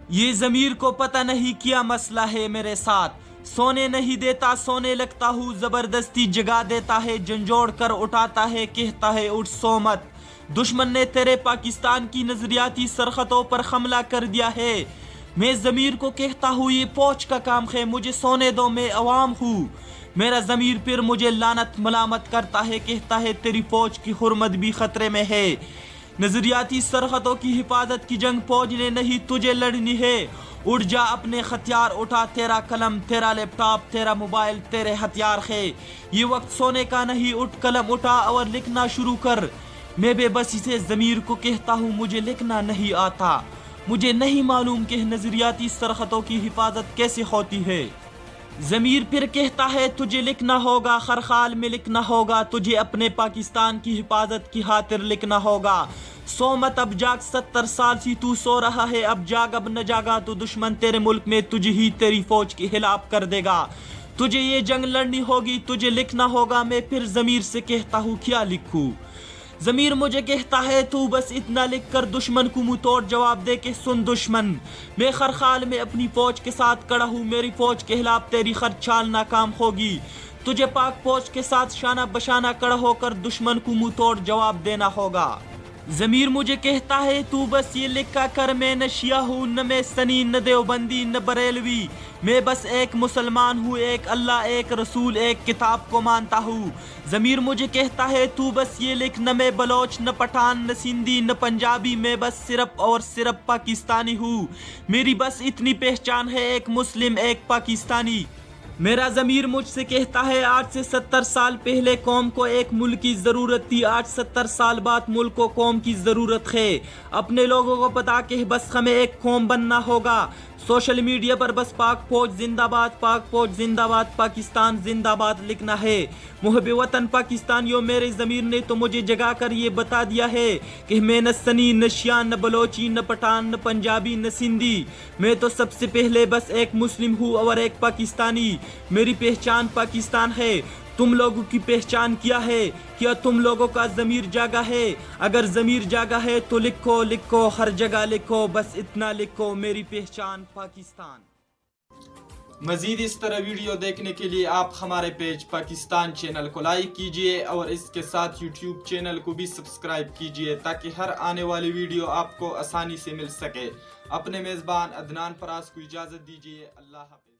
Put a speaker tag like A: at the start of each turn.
A: یہ ضمیر کو پتہ نہیں کیا مسئلہ ہے میرے ساتھ، سونے نہیں دیتا سونے لگتا ہوں، زبردستی جگا دیتا ہے، جھنجھوڑ کر اٹھاتا ہے، کہتا ہے اٹھ سو مت۔ دشمن نے تیرے پاکستان کی نظریاتی سرحدوں پر حملہ کر دیا ہے، میں ضمیر کو کہتا ہوں یہ فوج کا کام ہے، مجھے سونے دو، میں عوام ہوں۔ میرا ضمیر پھر مجھے لعنت ملامت کرتا ہے، کہتا ہے تیری فوج کی حرمت بھی خطرے میں ہے۔ نظریاتی سرحدوں کی حفاظت کی جنگ فوج نے نہیں تجھے لڑنی ہے، اٹھ جا اپنے ہتھیار اٹھا، تیرا قلم، تیرا لیپ ٹاپ، تیرا موبائل تیرے ہتھیار ہے، یہ وقت سونے کا نہیں، اٹھ قلم اٹھا اور لکھنا شروع کر۔ میں بے بسی سے ضمیر کو کہتا ہوں مجھے لکھنا نہیں آتا، مجھے نہیں معلوم کہ نظریاتی سرحدوں کی حفاظت کیسے ہوتی ہے۔ ضمیر پھر کہتا ہے تجھے لکھنا ہوگا، ہر حال میں لکھنا ہوگا، تجھے اپنے پاکستان کی حفاظت کی خاطر لکھنا ہوگا۔ سو مت اب جاگ، 70 سال سے تو سو رہا ہے، اب جاگ، اب نہ جاگا تو دشمن تیرے ملک میں تجھے ہی تیری فوج کی ہلاک کر دے گا، تجھے یہ جنگ لڑنی ہوگی، تجھے لکھنا ہوگا۔ میں پھر ضمیر سے کہتا ہوں کیا لکھوں؟ ضمیر مجھے کہتا ہے تو بس اتنا لکھ کر دشمن کو منہ توڑ جواب دے کہ سن دشمن، میں ہر حال میں اپنی فوج کے ساتھ کڑا ہوں، میری فوج کے خلاف تیری ہر چال ناکام ہوگی، تجھے پاک فوج کے ساتھ شانہ بشانہ کڑا ہو کر دشمن کو منہ توڑ جواب دینا ہوگا۔ ضمیر مجھے کہتا ہے تو بس یہ لکھا کر میں نہ شیعہ ہوں، نہ میں سنی، نہ دیوبندی، نہ بریلوی، میں بس ایک مسلمان ہوں، ایک اللہ، ایک رسول، ایک کتاب کو مانتا ہوں۔ ضمیر مجھے کہتا ہے تو بس یہ لکھ، نہ میں بلوچ، نہ پٹھان، نہ سندھی، نہ پنجابی، میں بس صرف اور صرف پاکستانی ہوں، میری بس اتنی پہچان ہے، ایک مسلم، ایک پاکستانی۔ میرا ضمیر مجھ سے کہتا ہے آج سے 70 سال پہلے قوم کو ایک ملک کی ضرورت تھی، آج 70 سال بعد ملک کو قوم کی ضرورت ہے، اپنے لوگوں کو بتا کہ بس ہمیں ایک قوم بننا ہوگا۔ سوشل میڈیا پر بس پاک فوج زندہ باد، پاک فوج زندہ باد، پاکستان زندہ باد لکھنا ہے۔ محب وطن پاکستانیوں، میرے ضمیر نے تو مجھے جگا کر یہ بتا دیا ہے کہ میں نہ سنی، نہ شیعہ، نہ بلوچی، نہ پٹھان، نہ پنجابی، نہ سندھی، میں تو سب سے پہلے بس ایک مسلم ہوں اور ایک پاکستانی، میری پہچان پاکستان ہے۔ تم لوگوں کی پہچان کیا ہے؟ کیا تم لوگوں کا ضمیر جاگا ہے؟ اگر ضمیر جاگا ہے تو لکھو، لکھو، ہر جگہ لکھو، بس اتنا لکھو، میری پہچان پاکستان۔ مزید اس طرح ویڈیو دیکھنے کے لیے آپ ہمارے پیج پاکستان چینل کو لائک کیجئے اور اس کے ساتھ یوٹیوب چینل کو بھی سبسکرائب کیجئے تاکہ ہر آنے والی ویڈیو آپ کو آسانی سے مل سکے۔ اپنے میزبان عدنان فراز کو اجازت دیجئے، اللہ حافظ۔